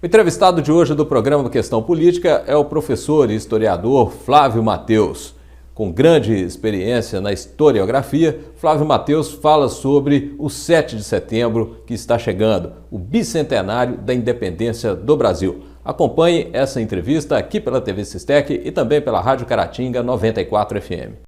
O entrevistado de hoje do programa Questão Política é o professor e historiador Flávio Matheus. Com grande experiência na historiografia, Flávio Matheus fala sobre o 7 de setembro que está chegando, o bicentenário da independência do Brasil. Acompanhe essa entrevista aqui pela TV Sistec e também pela Rádio Caratinga 94 FM.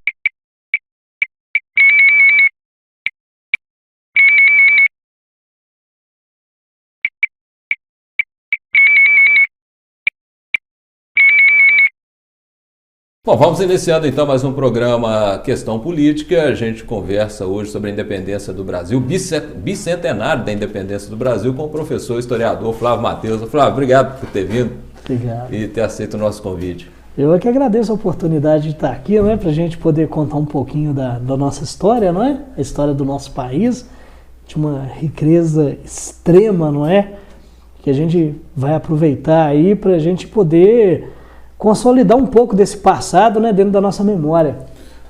Bom, vamos iniciando então mais um programa Questão Política. A gente conversa hoje sobre a independência do Brasil, bicentenário da independência do Brasil, com o professor historiador Flávio Matheus. Flávio, obrigado por ter vindo. Obrigado. E ter aceito o nosso convite. Eu é que agradeço a oportunidade de estar aqui, não é, para a gente poder contar um pouquinho da nossa história, não é? A história do nosso país, de uma riqueza extrema, não é? Que a gente vai aproveitar aí para a gente poder consolidar um pouco desse passado, né, dentro da nossa memória.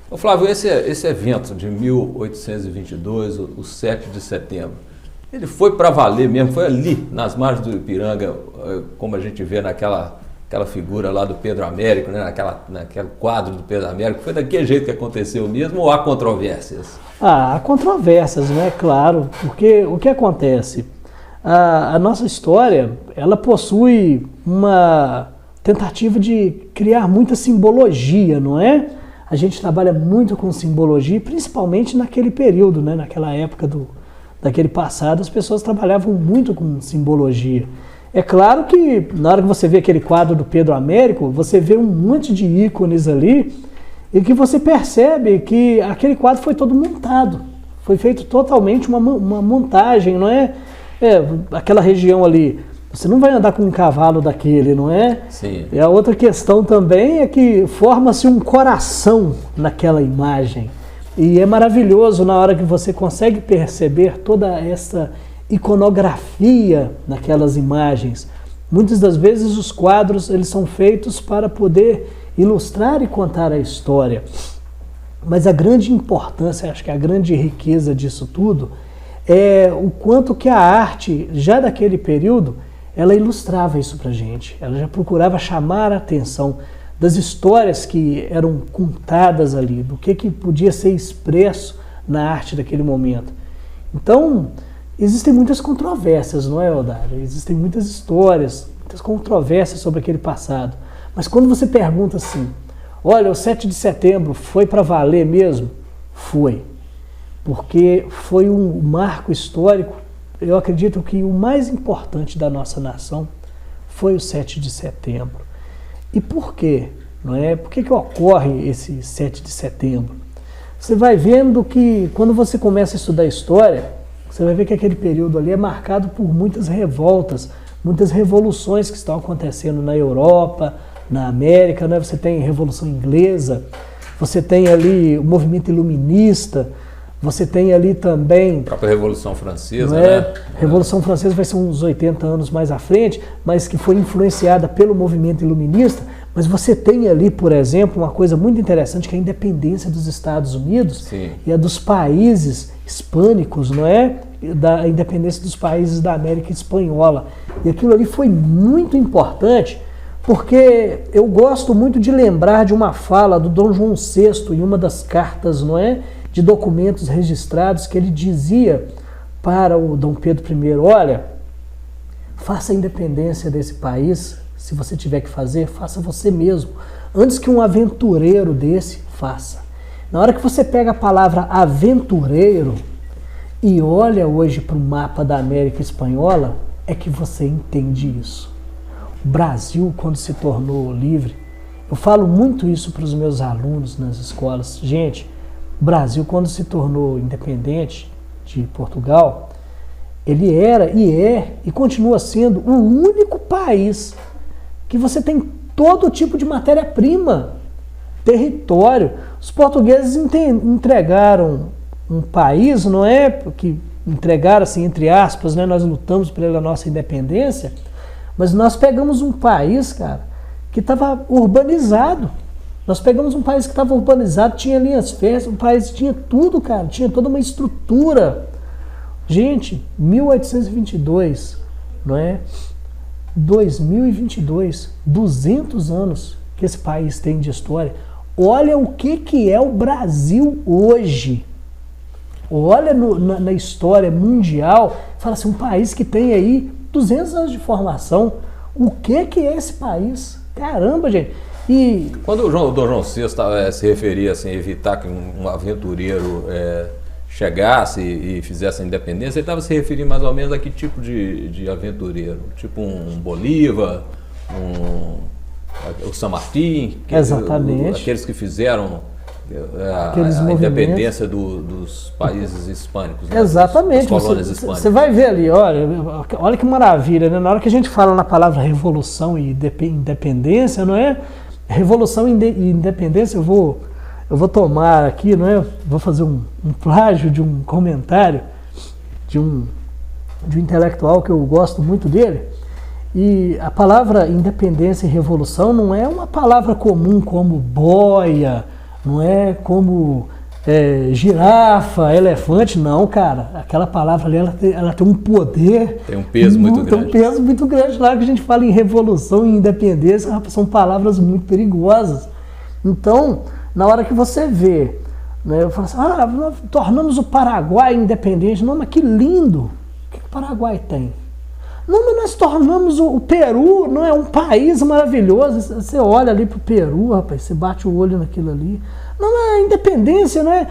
Ô Flávio, esse evento de 1822, o 7 de setembro, ele foi para valer mesmo, foi ali, nas margens do Ipiranga, como a gente vê naquela figura lá do Pedro Américo, né, naquele quadro do Pedro Américo, foi daquele jeito que aconteceu mesmo ou há controvérsias? Há controvérsias, né, claro, porque o que acontece? A nossa história, ela possui uma tentativa de criar muita simbologia, não é? A gente trabalha muito com simbologia, principalmente naquele período, né? Naquela época daquele passado, as pessoas trabalhavam muito com simbologia. É claro que na hora que você vê aquele quadro do Pedro Américo, você vê um monte de ícones ali e que você percebe que aquele quadro foi todo montado. Foi feito totalmente uma montagem, não é? Aquela região ali. Você não vai andar com um cavalo daquele, não é? Sim. E a outra questão também é que forma-se um coração naquela imagem. E é maravilhoso na hora que você consegue perceber toda essa iconografia naquelas imagens. Muitas das vezes os quadros eles são feitos para poder ilustrar e contar a história. Mas a grande importância, acho que a grande riqueza disso tudo é o quanto que a arte, já daquele período, ela ilustrava isso pra gente, ela já procurava chamar a atenção das histórias que eram contadas ali, do que podia ser expresso na arte daquele momento. Então, existem muitas controvérsias, não é, Odário? Existem muitas histórias, muitas controvérsias sobre aquele passado. Mas quando você pergunta assim, olha, o 7 de setembro foi para valer mesmo? Foi. Porque foi um marco histórico. Eu acredito que o mais importante da nossa nação foi o 7 de setembro. E por quê? Não é? Por que ocorre esse 7 de setembro? Você vai vendo que quando você começa a estudar história, você vai ver que aquele período ali é marcado por muitas revoltas, muitas revoluções que estão acontecendo na Europa, na América, né? Você tem a Revolução Inglesa, você tem ali o movimento iluminista, você tem ali também... A própria Revolução Francesa, né? Revolução Francesa vai ser uns 80 anos mais à frente, mas que foi influenciada pelo movimento iluminista. Mas você tem ali, por exemplo, uma coisa muito interessante, que é a independência dos Estados Unidos. Sim. E a dos países hispânicos, não é? Da independência dos países da América Espanhola. E aquilo ali foi muito importante, porque eu gosto muito de lembrar de uma fala do Dom João VI em uma das cartas, não é? De documentos registrados, que ele dizia para o Dom Pedro I, olha, faça a independência desse país, se você tiver que fazer, faça você mesmo, antes que um aventureiro desse faça. Na hora que você pega a palavra aventureiro e olha hoje para o mapa da América Espanhola, é que você entende isso. O Brasil, quando se tornou livre, eu falo muito isso para os meus alunos nas escolas, gente, o Brasil, quando se tornou independente de Portugal, ele era e continua sendo o único país que você tem todo tipo de matéria-prima, território. Os portugueses entregaram um país, não é? Que entregaram, assim, entre aspas, né? Nós lutamos pela nossa independência, mas nós pegamos um país, cara, que estava urbanizado. Nós pegamos um país que estava urbanizado, tinha linhas férreas, um país tinha tudo, cara, tinha toda uma estrutura. Gente, 1822, não é? 2022, 200 anos que esse país tem de história. Olha o que é o Brasil hoje. Olha na história mundial, fala assim, um país que tem aí 200 anos de formação. O que é esse país? Caramba, gente. E quando o Dom João VI se referia assim, a evitar que um aventureiro chegasse e fizesse a independência, ele estava se referindo mais ou menos a que tipo de aventureiro? Tipo um Bolívar, o San Martín? Exatamente. Aqueles que fizeram a independência dos países hispânicos, né? Exatamente. Das colônias hispânicas. Você vai ver ali, olha que maravilha, né? Na hora que a gente fala na palavra revolução e independência, não é? Revolução e independência, eu vou tomar aqui, não é? Vou fazer um plágio de um comentário de um intelectual que eu gosto muito dele. E a palavra independência e revolução não é uma palavra comum como boia, não é como girafa, elefante, não, cara. Aquela palavra ali, ela tem um poder. Tem um peso muito grande. Tem um peso muito grande. Na hora que a gente fala em revolução e independência, são palavras muito perigosas. Então, na hora que você vê, né, eu falo assim, nós tornamos o Paraguai independente. Não, mas que lindo! O que o Paraguai tem? Não, mas nós tornamos o Peru, não é um país maravilhoso. Você olha ali pro Peru, rapaz, você bate o olho naquilo ali. Não, a independência, não é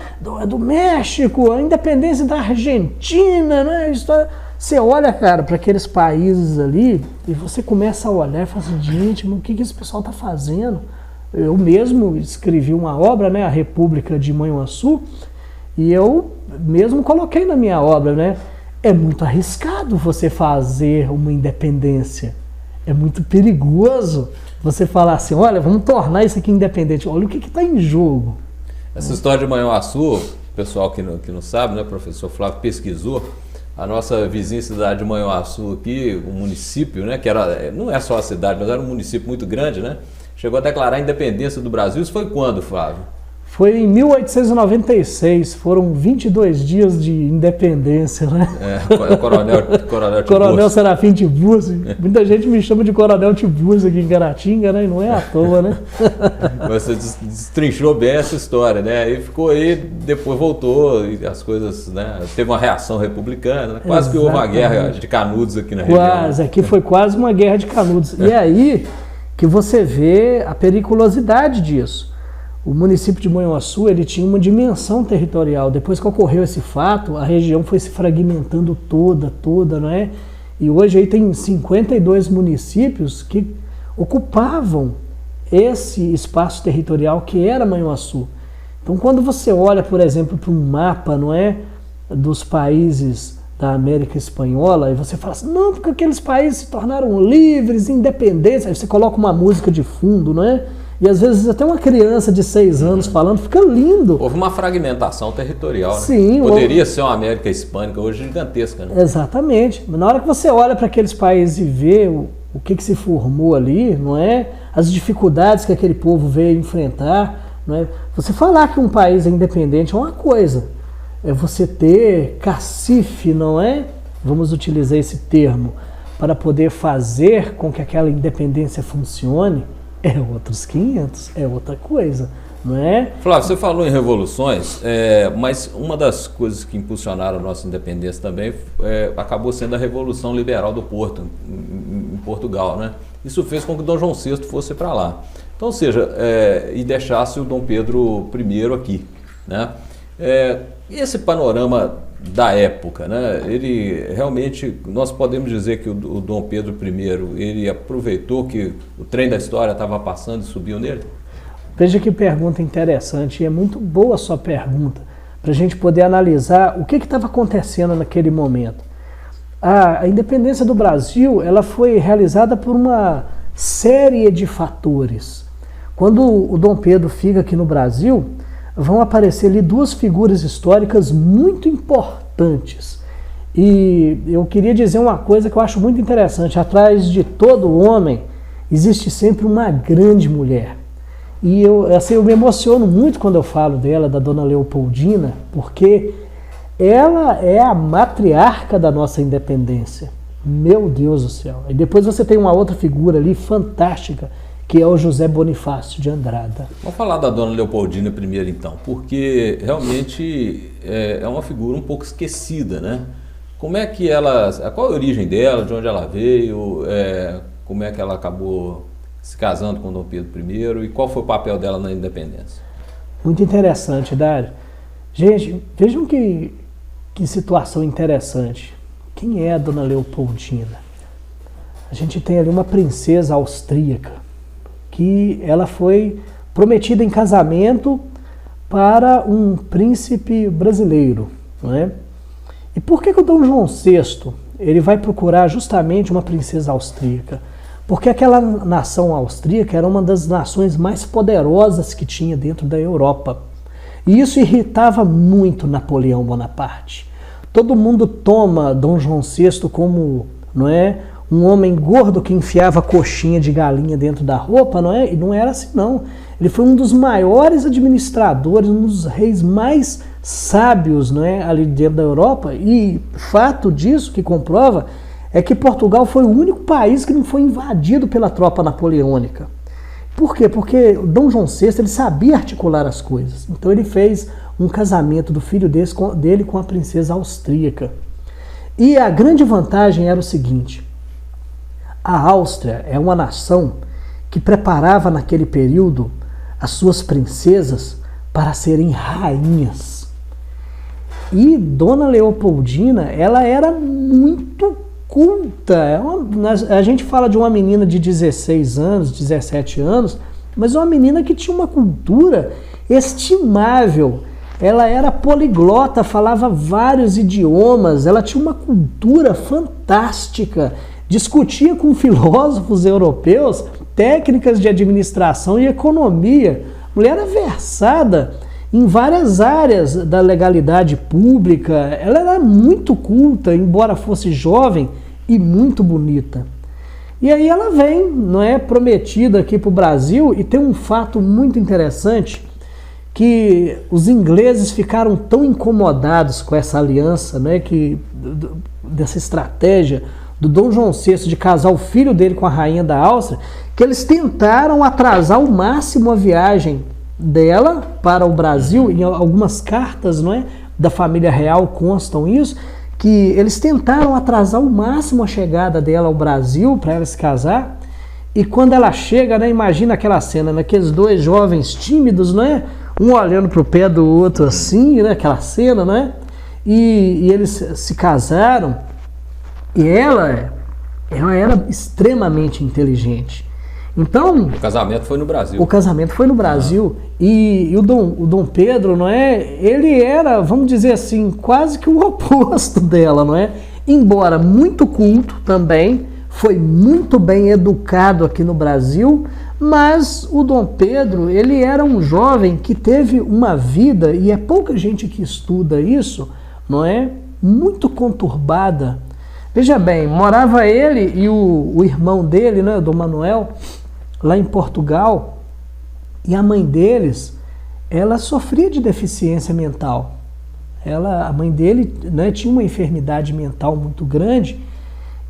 do México, a independência da Argentina, não é história. Você olha, cara, para aqueles países ali e você começa a olhar e fala assim, gente, mas o que esse pessoal tá fazendo? Eu mesmo escrevi uma obra, né, A República de Manhuaçu, e eu mesmo coloquei na minha obra, né? É muito arriscado você fazer uma independência. É muito perigoso você falar assim, olha, vamos tornar isso aqui independente. Olha o que está em jogo. Essa história de Manhuaçu, o pessoal que não sabe, né, o professor Flávio pesquisou, a nossa vizinha cidade de Manhuaçu aqui, o município, né, que não é só a cidade, mas era um município muito grande, né, chegou a declarar a independência do Brasil. Isso foi quando, Flávio? Foi em 1896, foram 22 dias de independência, né? Coronel Serafim Tiburcio. Muita gente me chama de Coronel Tiburcio aqui em Caratinga, né? E não é à toa, né? Mas você destrinchou bem essa história, né? E ficou aí, depois voltou e as coisas, né? Teve uma reação republicana, né? Quase que houve uma guerra de Canudos aqui na região. Quase, aqui foi quase uma guerra de Canudos. E aí que você vê a periculosidade disso. O município de Manhuaçu, ele tinha uma dimensão territorial. Depois que ocorreu esse fato, a região foi se fragmentando toda, não é? E hoje aí tem 52 municípios que ocupavam esse espaço territorial que era Manhuaçu. Então, quando você olha, por exemplo, para um mapa, não é, dos países da América Espanhola, e você fala assim, não, porque aqueles países se tornaram livres, independentes, aí você coloca uma música de fundo, não é? E às vezes até uma criança de 6 anos falando, fica lindo. Houve uma fragmentação territorial, né? Sim. Poderia ser uma América Hispânica hoje gigantesca, né? Exatamente. Mas na hora que você olha para aqueles países e vê o que se formou ali, não é? As dificuldades que aquele povo veio enfrentar, não é? Você falar que um país é independente é uma coisa. É você ter cacife, não é? Vamos utilizar esse termo, para poder fazer com que aquela independência funcione. É outros 500, é outra coisa, não é? Flávio, você falou em revoluções, mas uma das coisas que impulsionaram a nossa independência também acabou sendo a Revolução Liberal do Porto, em Portugal, né? Isso fez com que Dom João VI fosse para lá. Então, ou seja, e deixasse o Dom Pedro I aqui, né? Esse panorama da época, né? Ele realmente, nós podemos dizer que o Dom Pedro I, ele aproveitou que o trem da história estava passando e subiu nele? Veja que pergunta interessante, e é muito boa a sua pergunta, para a gente poder analisar o que estava acontecendo naquele momento. A independência do Brasil, ela foi realizada por uma série de fatores. Quando o Dom Pedro fica aqui no Brasil, vão aparecer ali duas figuras históricas muito importantes. E eu queria dizer uma coisa que eu acho muito interessante. Atrás de todo homem existe sempre uma grande mulher. E eu me emociono muito quando eu falo dela, da Dona Leopoldina, porque ela é a matriarca da nossa independência. Meu Deus do céu. E depois você tem uma outra figura ali fantástica, que é o José Bonifácio de Andrada. Vamos falar da Dona Leopoldina primeiro, então, porque realmente é uma figura um pouco esquecida, né? Como é que ela... Qual é a origem dela, de onde ela veio, como é que ela acabou se casando com Dom Pedro I e qual foi o papel dela na independência? Muito interessante, Dário. Gente, vejam que situação interessante. Quem é a Dona Leopoldina? A gente tem ali uma princesa austríaca, que ela foi prometida em casamento para um príncipe brasileiro, não é? E por que o Dom João VI ele vai procurar justamente uma princesa austríaca? Porque aquela nação austríaca era uma das nações mais poderosas que tinha dentro da Europa. E isso irritava muito Napoleão Bonaparte. Todo mundo toma Dom João VI como, não é, um homem gordo que enfiava coxinha de galinha dentro da roupa, não é? E não era assim, não. Ele foi um dos maiores administradores, um dos reis mais sábios, não é, ali dentro da Europa. E fato disso que comprova é que Portugal foi o único país que não foi invadido pela tropa napoleônica. Por quê? Porque Dom João VI ele sabia articular as coisas. Então ele fez um casamento do filho dele com a princesa austríaca. E a grande vantagem era o seguinte: a Áustria é uma nação que preparava naquele período as suas princesas para serem rainhas. E Dona Leopoldina, ela era muito culta. A gente fala de uma menina de 16 anos, 17 anos, mas uma menina que tinha uma cultura estimável. Ela era poliglota, falava vários idiomas, ela tinha uma cultura fantástica, discutia com filósofos europeus técnicas de administração e economia. Mulher era versada em várias áreas da legalidade pública. Ela era muito culta, embora fosse jovem e muito bonita. E aí ela vem, não é, prometida aqui para o Brasil, e tem um fato muito interessante, que os ingleses ficaram tão incomodados com essa aliança, né, dessa estratégia do Dom João VI de casar o filho dele com a rainha da Áustria, que eles tentaram atrasar ao máximo a viagem dela para o Brasil. Em algumas cartas, não é, da família real constam isso, que eles tentaram atrasar ao máximo a chegada dela ao Brasil para ela se casar. E quando ela chega, né, imagina aquela cena, né, aqueles dois jovens tímidos, não é, um olhando para o pé do outro assim, né, aquela cena, né, e eles se casaram. E ela era extremamente inteligente. Então, o casamento foi no Brasil. O casamento foi no Brasil. E o Dom Pedro, não é? Ele era, vamos dizer assim, quase que o oposto dela, não é? Embora muito culto também, foi muito bem educado aqui no Brasil, mas o Dom Pedro, ele era um jovem que teve uma vida, e é pouca gente que estuda isso, não é? Muito conturbada. Veja bem, morava ele e o irmão dele, né, Dom Manuel, lá em Portugal, e a mãe deles, ela sofria de deficiência mental. A mãe dele, né, tinha uma enfermidade mental muito grande,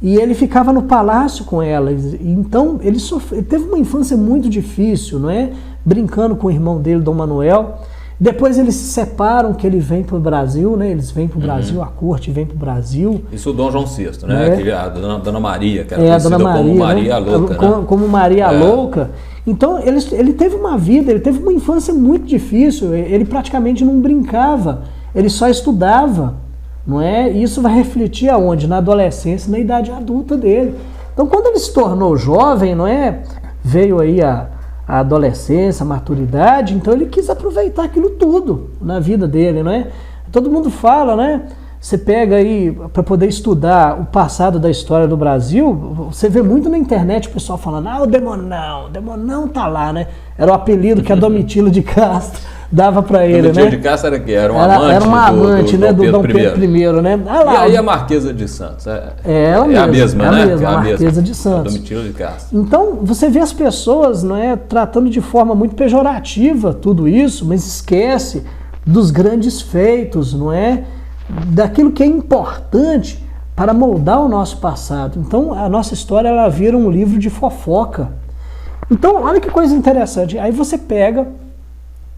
e ele ficava no palácio com ela. Então ele teve uma infância muito difícil, não é? Brincando com o irmão dele, Dom Manuel. Depois eles se separam, que ele vem para o Brasil, né? Eles vêm para o Brasil, a corte vem para o Brasil. Isso o Dom João VI, né? É. A Dona Maria, que era conhecida como Maria, né? Louca. Como Maria Louca. Então ele teve uma vida, ele teve uma infância muito difícil. Ele praticamente não brincava, ele só estudava, não é? E isso vai refletir aonde? Na adolescência, na idade adulta dele. Então quando ele se tornou jovem, não é? Veio aí a adolescência, a maturidade, então ele quis aproveitar aquilo tudo na vida dele, não é? Todo mundo fala, né? Você pega aí para poder estudar o passado da história do Brasil, você vê muito na internet o pessoal falando, o Demonão tá lá, né? Era o apelido que a Domitila de Castro dava para ele, né? Domitila de Castro era o quê? Era uma amante, né, do Dom Pedro I, né? E aí a Marquesa de Santos? Ela mesma, a mesma, né? A Marquesa de Santos. Domitila de Castro. Então, você vê as pessoas, não é, tratando de forma muito pejorativa tudo isso, mas esquece dos grandes feitos, não é? Daquilo que é importante para moldar o nosso passado. Então a nossa história ela vira um livro de fofoca. Então olha que coisa interessante. Aí você pega,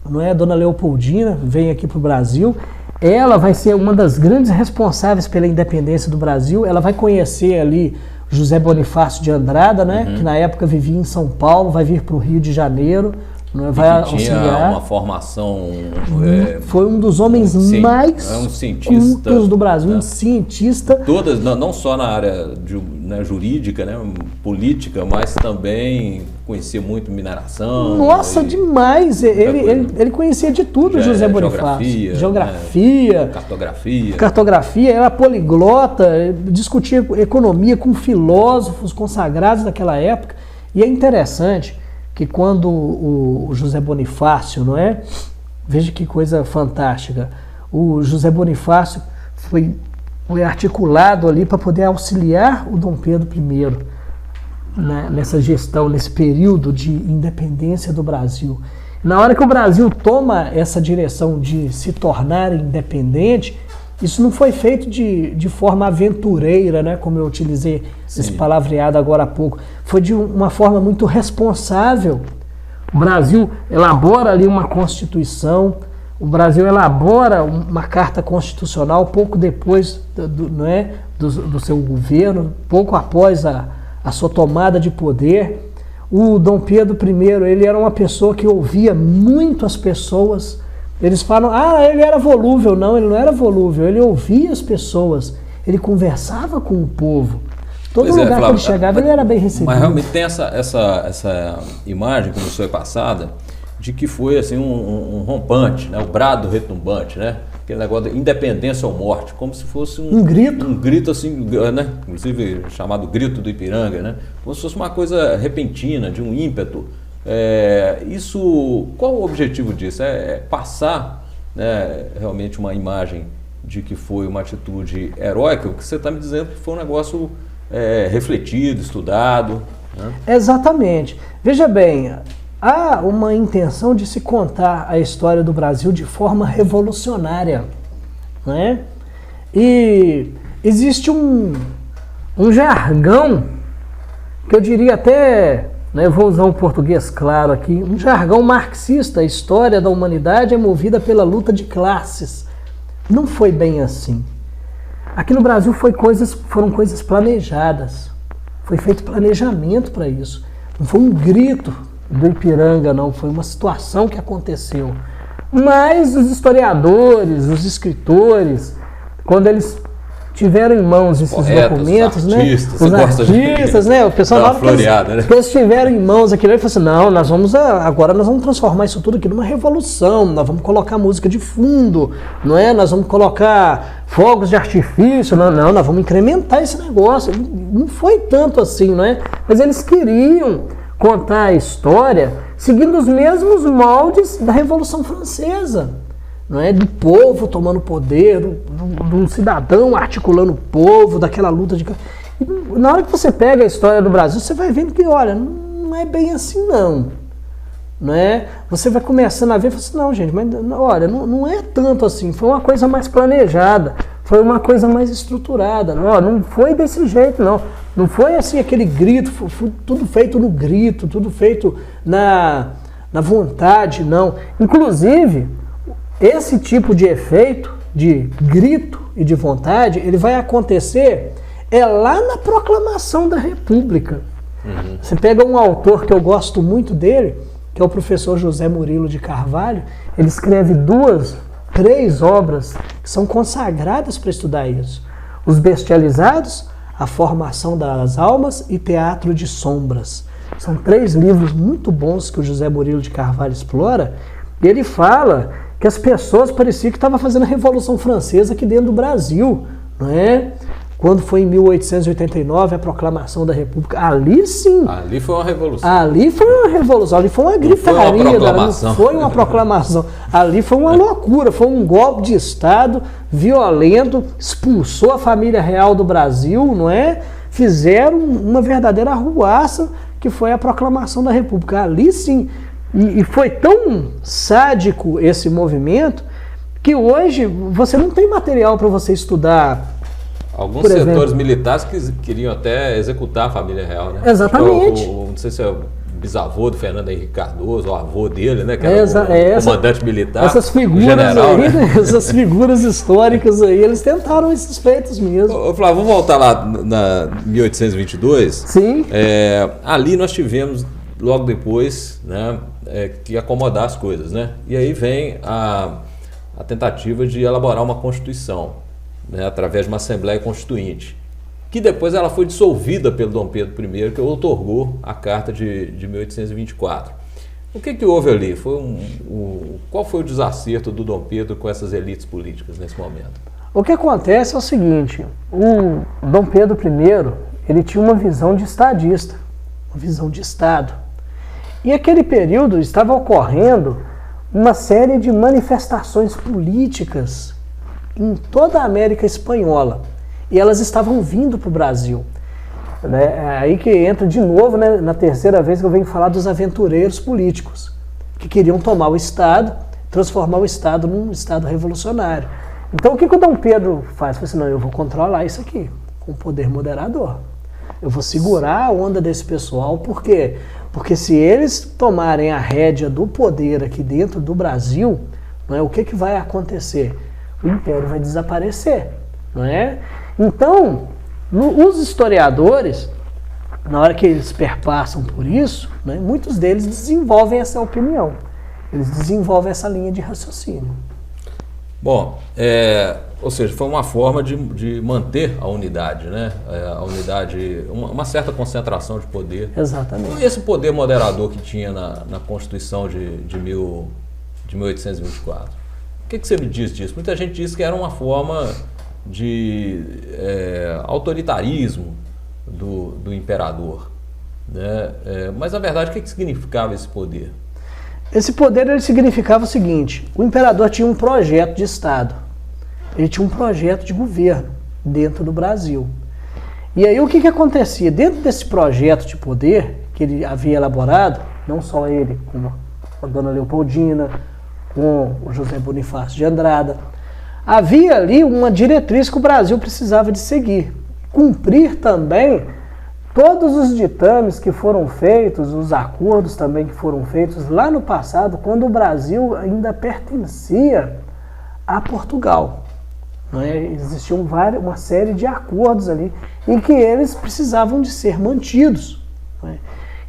não é, a Dona Leopoldina vem aqui para o Brasil, ela vai ser uma das grandes responsáveis pela independência do Brasil, ela vai conhecer ali José Bonifácio de Andrada, né, que na época vivia em São Paulo, vai vir para o Rio de Janeiro, vai auxiliar. Tinha uma formação... foi um dos homens mais um cientista, cultos do Brasil, um cientista. Todas, não só na área jurídica, né, política, mas também conhecia muito mineração. Nossa, demais! Ele conhecia de tudo, José Bonifácio. Geografia, né, cartografia, era poliglota, discutia economia com filósofos consagrados daquela época. E é interessante que quando o José Bonifácio, não é? Veja que coisa fantástica. O José Bonifácio foi articulado ali para poder auxiliar o Dom Pedro I, né, nessa gestão, nesse período de independência do Brasil. Na hora que o Brasil toma essa direção de se tornar independente, isso não foi feito de forma aventureira, né, como eu utilizei esse palavreado agora há pouco. Foi de uma forma muito responsável. O Brasil elabora ali uma Constituição, o Brasil elabora uma Carta Constitucional pouco depois do seu governo, pouco após a sua tomada de poder. O Dom Pedro I, ele era uma pessoa que ouvia muito as pessoas. Eles falam, ele era volúvel. Não, ele não era volúvel, ele ouvia as pessoas, ele conversava com o povo. Todo lugar Flávio, que ele chegava, ele era bem recebido. Mas realmente tem essa imagem que nos foi passada, de que foi assim um rompante, né? O brado retumbante, né? Aquele negócio de independência ou morte, como se fosse um grito. Um grito assim, né? Inclusive chamado grito do Ipiranga, né? Como se fosse uma coisa repentina, de um ímpeto. Qual o objetivo disso? É passar, né, realmente uma imagem de que foi uma atitude heróica, o que você está me dizendo que foi um negócio refletido, estudado. Né? Exatamente. Veja bem, há uma intenção de se contar a história do Brasil de forma revolucionária, né? E existe um jargão, que eu diria até, né, eu vou usar um português claro aqui, um jargão marxista: a história da humanidade é movida pela luta de classes. Não foi bem assim. Aqui no Brasil foram coisas planejadas, foi feito planejamento para isso. Não foi um grito do Ipiranga, não, foi uma situação que aconteceu. Mas os historiadores, os escritores, quando eles tiveram em mãos esses documentos, os artistas, né? O pessoal fala que eles tiveram em mãos aquilo e falaram assim, agora nós vamos transformar isso tudo aqui numa revolução, nós vamos colocar música de fundo, não é? Nós vamos colocar fogos de artifício, não, nós vamos incrementar esse negócio. Não foi tanto assim, não é? Mas eles queriam contar a história seguindo os mesmos moldes da Revolução Francesa, não é? Do povo tomando poder, de um cidadão articulando o povo, daquela luta de... E na hora que você pega a história do Brasil, você vai vendo que, olha, não é bem assim não é? Você vai começando a ver e fala assim, não, gente, mas olha, não é tanto assim, foi uma coisa mais planejada, foi uma coisa mais estruturada, não foi desse jeito, não foi assim aquele grito, foi tudo feito no grito, tudo feito na vontade, não. Inclusive, esse tipo de efeito de grito e de vontade, ele vai acontecer lá na proclamação da República. Você pega um autor que eu gosto muito dele, que é o professor José Murilo de Carvalho, ele escreve 3 obras que são consagradas para estudar isso. Os Bestializados, A Formação das Almas e Teatro de Sombras. São 3 livros muito bons que o José Murilo de Carvalho explora, e ele fala que as pessoas pareciam que estavam fazendo a Revolução Francesa aqui dentro do Brasil, não é? Quando foi em 1889 a proclamação da República, ali sim. Ali foi uma revolução. Ali foi uma revolução, ali foi uma gritaria. Não foi uma proclamação. Ali foi uma loucura, foi um golpe de Estado violento, expulsou a família real do Brasil, não é? Fizeram uma verdadeira arruaça, que foi a proclamação da República. Ali sim. E foi tão sádico esse movimento que hoje você não tem material para você estudar Alguns por setores exemplo. militares que queriam até executar a família real, né? Exatamente. Não sei se é o bisavô do Fernando Henrique Cardoso, o avô dele, né? Que era o comandante militar, essas figuras general, aí, né? essas figuras históricas aí, eles tentaram esses feitos mesmo. Ô, Flávio, vamos voltar lá na 1822. Sim. Ali nós tivemos, logo depois, né, que acomodar as coisas, né? E aí vem a tentativa de elaborar uma Constituição, né, através de uma Assembleia Constituinte, que depois ela foi dissolvida pelo Dom Pedro I, que outorgou a Carta de 1824. O que houve ali? Qual foi o desacerto do Dom Pedro com essas elites políticas nesse momento? O que acontece é o seguinte, o Dom Pedro I, ele tinha uma visão de estadista, uma visão de Estado. E aquele período estava ocorrendo uma série de manifestações políticas em toda a América Espanhola. E elas estavam vindo para o Brasil. É aí que entra de novo, né, na terceira vez que eu venho falar dos aventureiros políticos, que queriam tomar o Estado, transformar o Estado num Estado revolucionário. Então o que o Dom Pedro faz? Ele fala assim, não, eu vou controlar isso aqui, com poder moderador. Eu vou segurar a onda desse pessoal, por quê? Porque se eles tomarem a rédea do poder aqui dentro do Brasil, não é, o que vai acontecer? O Império vai desaparecer, não é? Então, os historiadores, na hora que eles perpassam por isso, né, muitos deles desenvolvem essa opinião, eles desenvolvem essa linha de raciocínio. Bom, ou seja, foi uma forma de manter a unidade, né? A unidade, uma certa concentração de poder. Exatamente. E esse poder moderador que tinha na Constituição de 1824. O que você me diz disso? Muita gente diz que era uma forma de autoritarismo do imperador, né? Mas, na verdade, o que significava esse poder? Esse poder ele significava o seguinte, o imperador tinha um projeto de Estado, ele tinha um projeto de governo dentro do Brasil. E aí o que acontecia? Dentro desse projeto de poder que ele havia elaborado, não só ele, como a dona Leopoldina, com o José Bonifácio de Andrada, havia ali uma diretriz que o Brasil precisava de seguir. Cumprir também todos os ditames que foram feitos, os acordos também que foram feitos lá no passado, quando o Brasil ainda pertencia a Portugal. Não é? Existiam uma série de acordos ali em que eles precisavam de ser mantidos. Não é?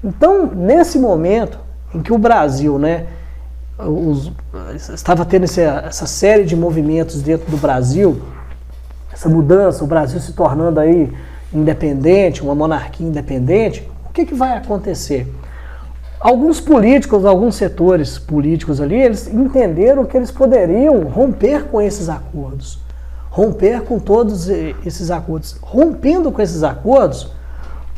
Então, nesse momento em que o Brasil, né, estava tendo essa série de movimentos dentro do Brasil, essa mudança, o Brasil se tornando aí independente, uma monarquia independente, o que vai acontecer? Alguns políticos, alguns setores políticos ali, eles entenderam que eles poderiam romper com esses acordos, romper com todos esses acordos. Rompendo com esses acordos,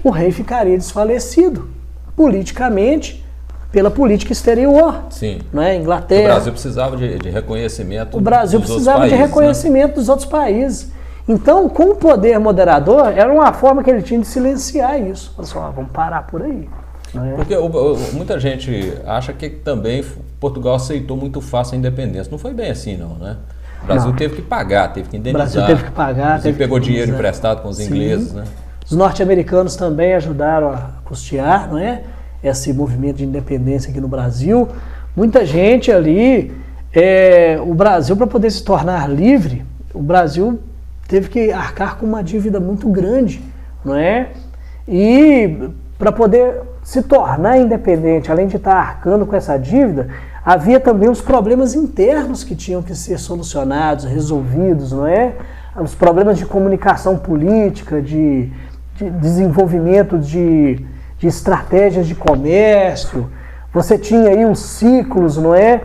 o rei ficaria desfalecido, politicamente, pela política exterior. Sim. Né? Inglaterra. O Brasil precisava de reconhecimento. O Brasil precisava de reconhecimento dos outros países. Então, com o poder moderador, era uma forma que ele tinha de silenciar isso. Pessoal, vamos parar por aí. Né? Porque muita gente acha que também Portugal aceitou muito fácil a independência. Não foi bem assim, não, né? O Brasil teve que pagar, teve que indenizar. O Brasil teve que pagar. Pegou dinheiro emprestado com os ingleses, né? Os norte-americanos também ajudaram a custear, não é? Esse movimento de independência aqui no Brasil. Muita gente ali, o Brasil, para poder se tornar livre, o Brasil teve que arcar com uma dívida muito grande, não é? E para poder se tornar independente, além de estar arcando com essa dívida, havia também os problemas internos que tinham que ser solucionados, resolvidos, não é? Os problemas de comunicação política, de desenvolvimento de estratégias de comércio. Você tinha aí os ciclos, não é?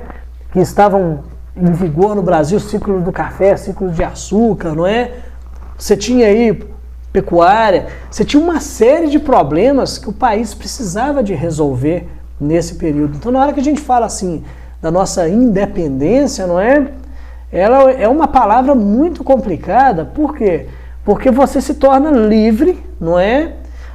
Que estavam em vigor no Brasil, ciclos do café, ciclos de açúcar, não é? Você tinha aí pecuária, você tinha uma série de problemas que o país precisava de resolver nesse período. Então, na hora que a gente fala assim da nossa independência, não é? Ela é uma palavra muito complicada, por quê? Porque você se torna livre, não é?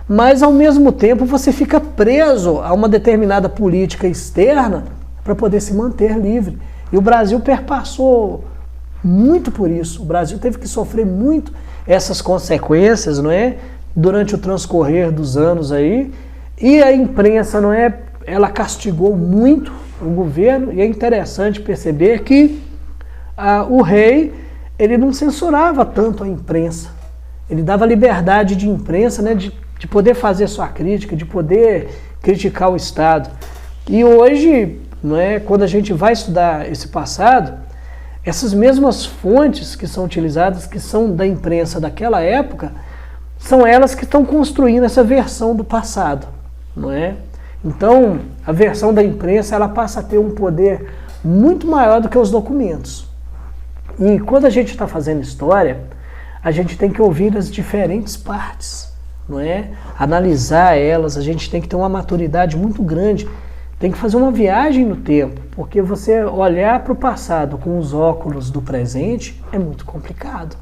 Mas ao mesmo tempo você fica preso a uma determinada política externa para poder se manter livre. E o Brasil perpassou muito por isso. O Brasil teve que sofrer muito essas consequências, não é? Durante o transcorrer dos anos aí. E a imprensa, não é? Ela castigou muito o governo, e é interessante perceber que o rei, ele não censurava tanto a imprensa. Ele dava liberdade de imprensa, né? De poder fazer sua crítica, de poder criticar o Estado. E hoje, não é? Quando a gente vai estudar esse passado, essas mesmas fontes que são utilizadas, que são da imprensa daquela época, são elas que estão construindo essa versão do passado, não é? Então, a versão da imprensa, ela passa a ter um poder muito maior do que os documentos. E quando a gente está fazendo história, a gente tem que ouvir as diferentes partes, não é? Analisar elas, a gente tem que ter uma maturidade muito grande. Tem que fazer uma viagem no tempo, porque você olhar para o passado com os óculos do presente é muito complicado.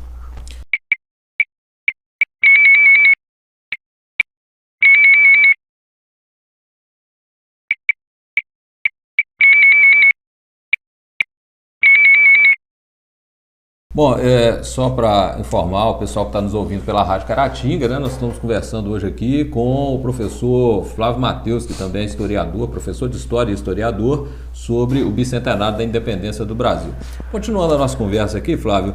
Bom, só para informar o pessoal que está nos ouvindo pela Rádio Caratinga, né, nós estamos conversando hoje aqui com o professor Flávio Matheus, que também é historiador, professor de História e historiador, sobre o bicentenário da independência do Brasil. Continuando a nossa conversa aqui, Flávio,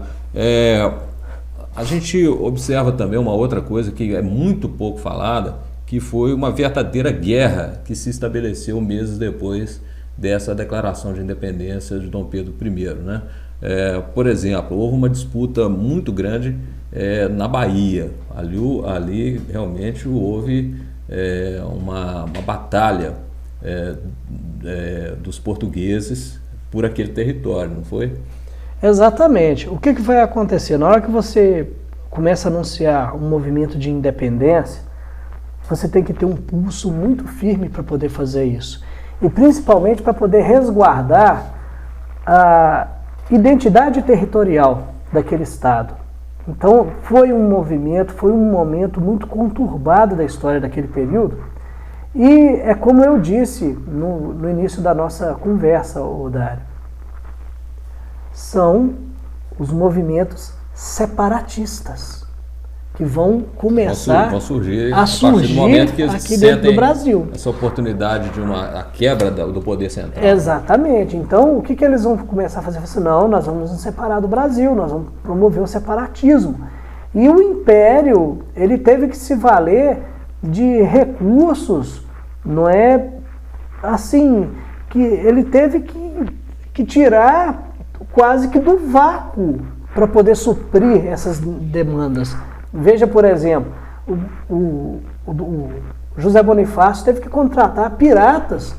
a gente observa também uma outra coisa que é muito pouco falada, que foi uma verdadeira guerra que se estabeleceu meses depois dessa declaração de independência de Dom Pedro I, né? Por exemplo, houve uma disputa muito grande na Bahia. Ali realmente houve uma batalha dos portugueses por aquele território, não foi? Exatamente. O que vai acontecer? Na hora que você começa a anunciar um movimento de independência, você tem que ter um pulso muito firme para poder fazer isso. E principalmente para poder resguardar a identidade territorial daquele Estado. Então, foi um momento muito conturbado da história daquele período. E é como eu disse no início da nossa conversa, Dário, são os movimentos separatistas que vão começar a surgir no momento que eles aqui dentro do Brasil. Essa oportunidade de a quebra do poder central. Exatamente. Então, o que eles vão começar a fazer? Assim, não, nós vamos nos separar do Brasil, nós vamos promover o separatismo. E o Império, ele teve que se valer de recursos, não é assim, que ele teve que tirar quase que do vácuo para poder suprir essas demandas. Veja, por exemplo, o José Bonifácio teve que contratar piratas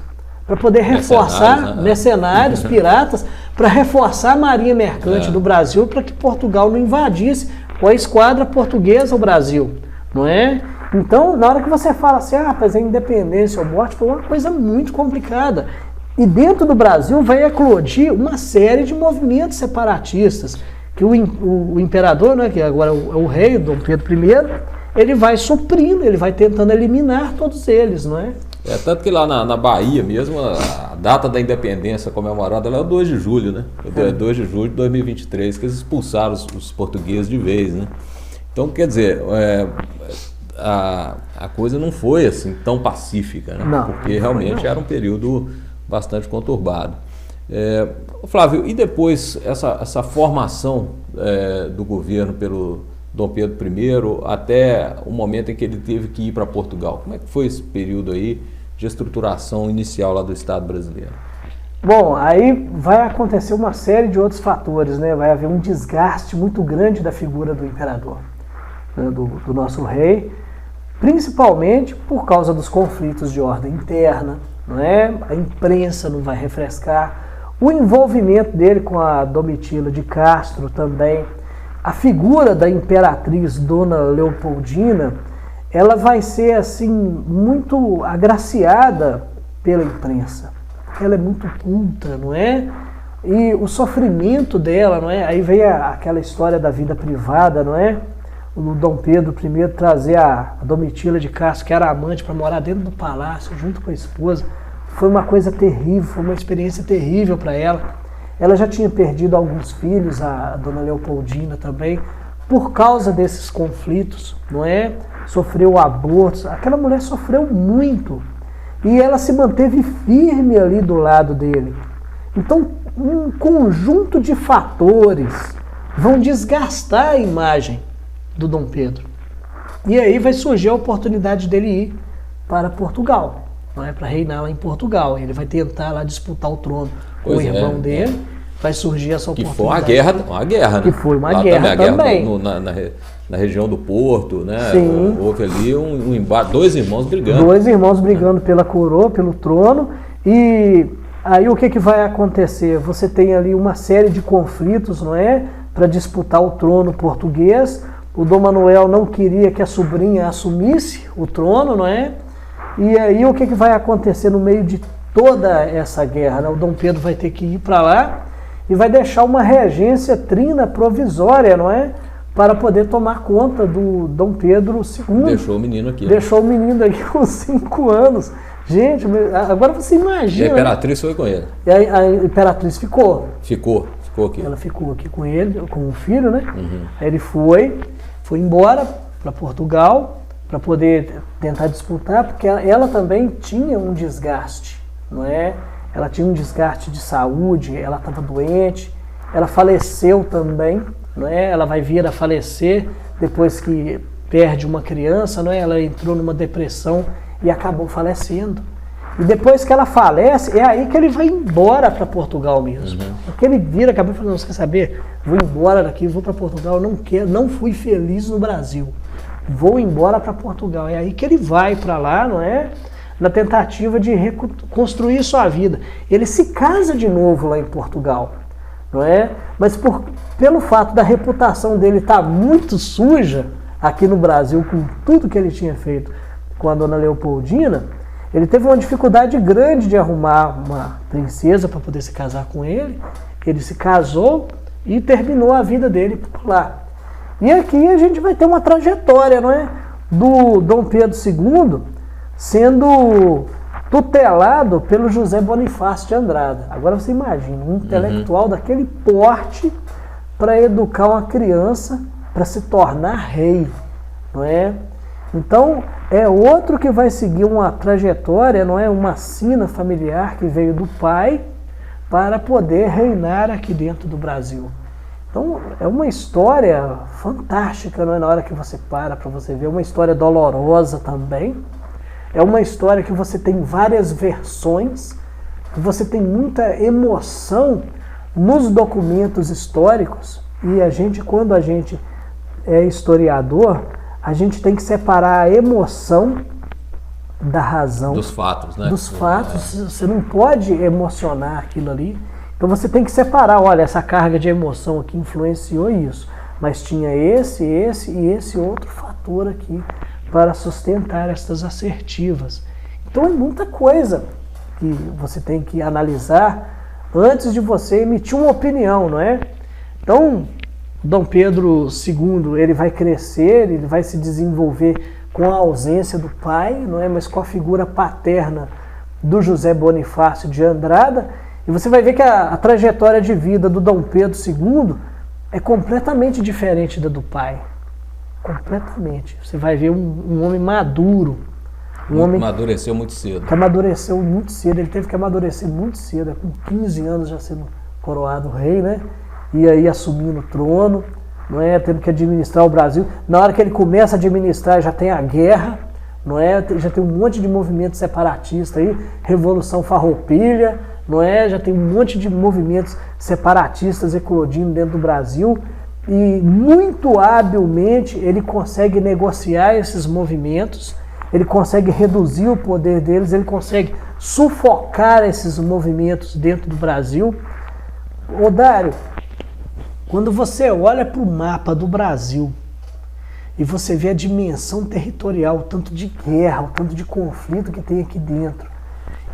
para poder reforçar, mercenários, piratas, para reforçar a marinha mercante do Brasil, para que Portugal não invadisse com a esquadra portuguesa o Brasil, não é? Então, na hora que você fala assim, rapaz, a independência ou morte, foi uma coisa muito complicada. E dentro do Brasil vai eclodir uma série de movimentos separatistas, que o imperador, né, que agora é o rei, Dom Pedro I, ele vai suprindo, ele vai tentando eliminar todos eles, não é? Tanto que lá na Bahia mesmo, a data da independência comemorada lá é o 2 de julho, né? É 2 de julho de 2023, que eles expulsaram os portugueses de vez, né? Então, quer dizer, a coisa não foi assim tão pacífica, né? Não, porque realmente era um período bastante conturbado. Flávio, e depois essa formação do governo pelo Dom Pedro I até o momento em que ele teve que ir para Portugal? Como é que foi esse período aí de estruturação inicial lá do Estado brasileiro? Bom, aí vai acontecer uma série de outros fatores, né? Vai haver um desgaste muito grande da figura do imperador, né? do nosso rei, principalmente por causa dos conflitos de ordem interna, não é? A imprensa não vai refrescar, o envolvimento dele com a Domitila de Castro também, a figura da imperatriz Dona Leopoldina, ela vai ser assim muito agraciada pela imprensa. Ela é muito culta, não é? E o sofrimento dela, não é? Aí vem aquela história da vida privada, não é? O Dom Pedro I trazer a Domitila de Castro, que era amante, para morar dentro do palácio, junto com a esposa. Foi uma coisa terrível, foi uma experiência terrível para ela. Ela já tinha perdido alguns filhos, a dona Leopoldina também, por causa desses conflitos, não é? Sofreu abortos, aquela mulher sofreu muito. E ela se manteve firme ali do lado dele. Então, um conjunto de fatores vão desgastar a imagem do Dom Pedro. E aí vai surgir a oportunidade dele ir para Portugal, não é? Para reinar lá em Portugal. Ele vai tentar lá disputar o trono com o irmão dele. Vai surgir essa oportunidade. Que foi uma guerra, né? Que foi uma guerra também. Na região do Porto, né? Sim. Houve ali um embate, dois irmãos brigando. Dois irmãos brigando pela coroa, pelo trono. E aí o que vai acontecer? Você tem ali uma série de conflitos, não é? Para disputar o trono português. O Dom Manuel não queria que a sobrinha assumisse o trono, não é? E aí o que vai acontecer no meio de toda essa guerra? Né? O Dom Pedro vai ter que ir para lá e vai deixar uma regência trina provisória, não é? Para poder tomar conta do Dom Pedro II. Deixou o menino aqui. Deixou o menino aqui com 5 anos. Gente, agora você imagina. E a Imperatriz foi com ele. E a Imperatriz ficou. Ficou aqui. Ela ficou aqui com ele, com o filho, né? Uhum. Aí ele foi embora para Portugal para poder tentar disputar, porque ela também tinha um desgaste, não é? Ela tinha um desgaste de saúde, ela estava doente, ela faleceu também, não é? Ela vai vir a falecer depois que perde uma criança, não é? Ela entrou numa depressão e acabou falecendo. E depois que ela falece, é aí que ele vai embora para Portugal mesmo. Uhum. Porque ele vira, acabou falando, você quer saber? Vou embora daqui, vou para Portugal, não fui feliz no Brasil. Vou embora para Portugal. É aí que ele vai para lá, não é? Na tentativa de reconstruir sua vida. Ele se casa de novo lá em Portugal, não é? Mas pelo fato da reputação dele estar muito suja aqui no Brasil, com tudo que ele tinha feito com a dona Leopoldina, ele teve uma dificuldade grande de arrumar uma princesa para poder se casar com ele. Ele se casou e terminou a vida dele por lá. E aqui a gente vai ter uma trajetória, não é? Do Dom Pedro II sendo tutelado pelo José Bonifácio de Andrada. Agora você imagina, um intelectual daquele porte para educar uma criança para se tornar rei, não é? Então, é outro que vai seguir uma trajetória, não é? Uma sina familiar que veio do pai para poder reinar aqui dentro do Brasil. Então, é uma história fantástica, não é? Na hora que você para você ver, é uma história dolorosa também. É uma história que você tem várias versões, que você tem muita emoção nos documentos históricos. E quando a gente é historiador, a gente tem que separar a emoção da razão. Dos fatos, né? Dos fatos. Você não pode emocionar aquilo ali. Então você tem que separar, olha, essa carga de emoção aqui influenciou isso, mas tinha esse e esse outro fator aqui para sustentar estas assertivas. Então é muita coisa que você tem que analisar antes de você emitir uma opinião, não é? Então, Dom Pedro II, ele vai crescer, ele vai se desenvolver com a ausência do pai, não é? Mas com a figura paterna do José Bonifácio de Andrada. E você vai ver que a trajetória de vida do Dom Pedro II é completamente diferente da do pai. Completamente. Você vai ver um homem maduro. Um homem amadureceu muito cedo. Que amadureceu muito cedo. Ele teve que amadurecer muito cedo, com 15 anos já sendo coroado rei, né? E aí assumindo o trono, não é? Tendo que administrar o Brasil. Na hora que ele começa a administrar, já tem a guerra, não é? Já tem um monte de movimento separatista aí, Revolução Farroupilha, não é? Já tem um monte de movimentos separatistas eclodindo dentro do Brasil. E muito habilmente ele consegue negociar esses movimentos, ele consegue reduzir o poder deles, ele consegue sufocar esses movimentos dentro do Brasil. Ô Dário, quando você olha para o mapa do Brasil e você vê a dimensão territorial, o tanto de guerra, o tanto de conflito que tem aqui dentro,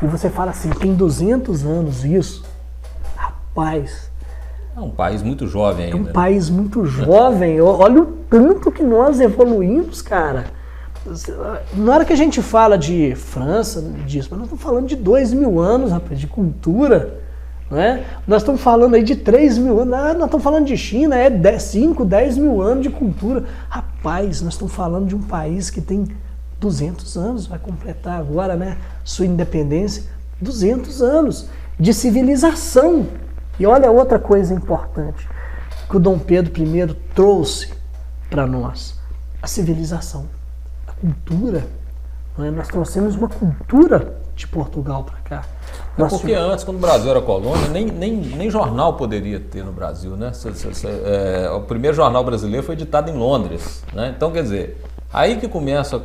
e você fala assim, tem 200 anos isso, rapaz... É um país muito jovem ainda. É um país muito jovem. Olha o tanto que nós evoluímos, cara. Na hora que a gente fala de França, disso, mas nós estamos falando de 2000 anos, rapaz, de cultura. Não é? Nós estamos falando aí de 3 mil anos, nós estamos falando de China, 5, 10 mil anos de cultura. Rapaz, nós estamos falando de um país que tem 200 anos, vai completar agora, né, sua independência, 200 anos de civilização. E olha outra coisa importante que o Dom Pedro I trouxe para nós, a civilização, a cultura. Não é? Nós trouxemos uma cultura de Portugal para cá. Porque antes, quando o Brasil era colônia, nem jornal poderia ter no Brasil, né? O primeiro jornal brasileiro foi editado em Londres, né? Então, quer dizer, aí que começa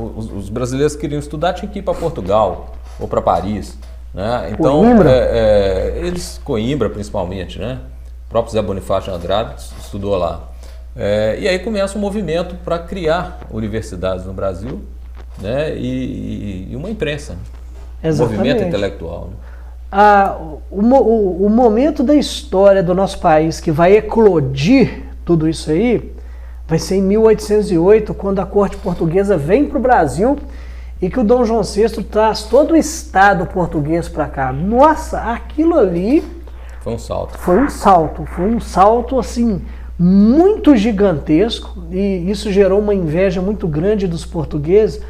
os brasileiros que queriam estudar tinham que ir para Portugal ou para Paris, né? Então, Coimbra principalmente, né? O próprio Zé Bonifácio de Andrade estudou lá. E aí começa um movimento para criar universidades no Brasil, né? E uma imprensa, né? Exatamente. Movimento intelectual. Né? O momento da história do nosso país que vai eclodir tudo isso aí vai ser em 1808, quando a corte portuguesa vem para o Brasil e que o Dom João VI traz todo o estado português para cá. Nossa, aquilo ali foi um salto. Foi um salto assim muito gigantesco, e isso gerou uma inveja muito grande dos portugueses.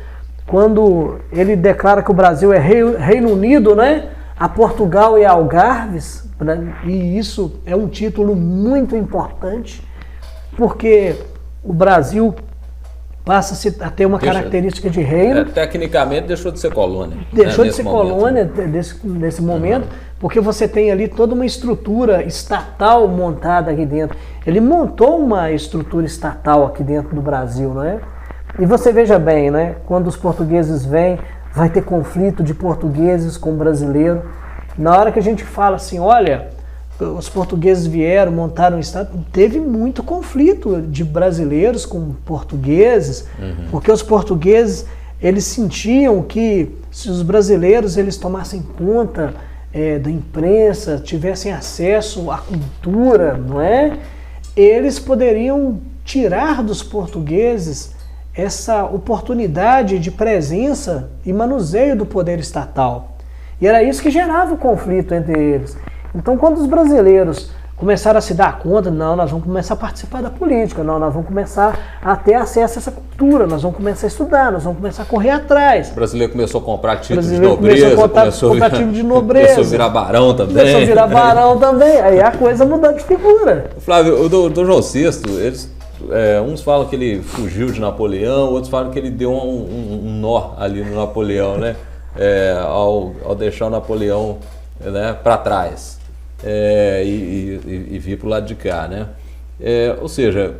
Quando ele declara que o Brasil é Reino Unido, né, a Portugal e a Algarves, né, e isso é um título muito importante, porque o Brasil passa a ter uma característica de reino. Tecnicamente deixou de ser colônia. Deixou de ser colônia nesse momento, porque você tem ali toda uma estrutura estatal montada aqui dentro. Ele montou uma estrutura estatal aqui dentro do Brasil, não é? E você veja bem, né? Quando os portugueses vêm, vai ter conflito de portugueses com brasileiro. Na hora que a gente fala assim, olha, os portugueses vieram, montaram um estado, teve muito conflito de brasileiros com portugueses, porque os portugueses, eles sentiam que se os brasileiros eles tomassem conta da imprensa, tivessem acesso à cultura, não é? Eles poderiam tirar dos portugueses essa oportunidade de presença e manuseio do poder estatal. E era isso que gerava o conflito entre eles. Então, quando os brasileiros começaram a se dar conta, não, nós vamos começar a participar da política, não, nós vamos começar a ter acesso a essa cultura, nós vamos começar a estudar, nós vamos começar a correr atrás. O brasileiro começou a comprar título de nobreza, começou a virar barão também. Aí a coisa mudou de figura. Flávio, o Dom João VI, uns falam que ele fugiu de Napoleão, outros falam que ele deu um nó ali no Napoleão, né? Ao deixar o Napoleão, né, para trás e vir para o lado de cá, né? Ou seja,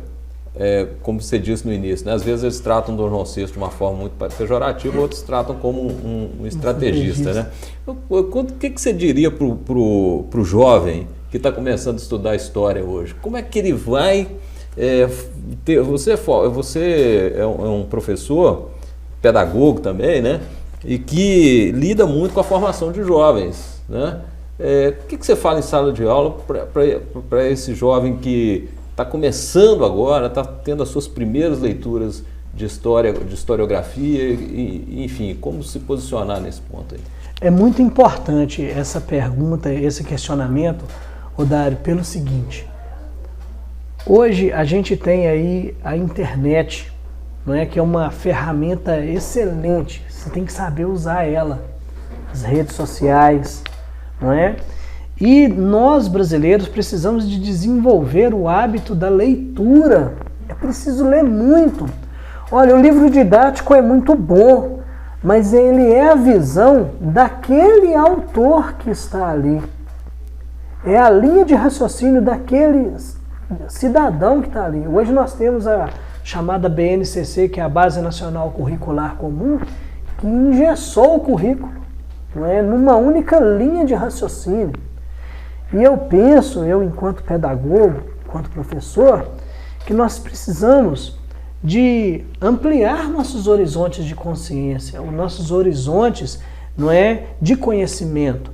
como você disse no início, né, às vezes eles tratam o Dom João VI de uma forma muito pejorativa, outros tratam como um estrategista, né? O que você diria para o jovem que está começando a estudar história hoje? Como é que ele vai você é um professor, pedagogo também, né? E que lida muito com a formação de jovens, né? O que você fala em sala de aula para esse jovem que está começando agora, está tendo as suas primeiras leituras de história, de historiografia, enfim, como se posicionar nesse ponto aí? É muito importante essa pergunta, esse questionamento, Odário, pelo seguinte: hoje a gente tem aí a internet, não é, que é uma ferramenta excelente, você tem que saber usar ela, as redes sociais, não é? E nós brasileiros precisamos de desenvolver o hábito da leitura, é preciso ler muito. Olha, o livro didático é muito bom, mas ele é a visão daquele autor que está ali, é a linha de raciocínio daquele cidadão que está ali. Hoje nós temos a chamada BNCC, que é a Base Nacional Curricular Comum, que engessou o currículo, não é, numa única linha de raciocínio. E eu penso, enquanto pedagogo, enquanto professor, que nós precisamos de ampliar nossos horizontes de consciência, os nossos horizontes, não é, de conhecimento.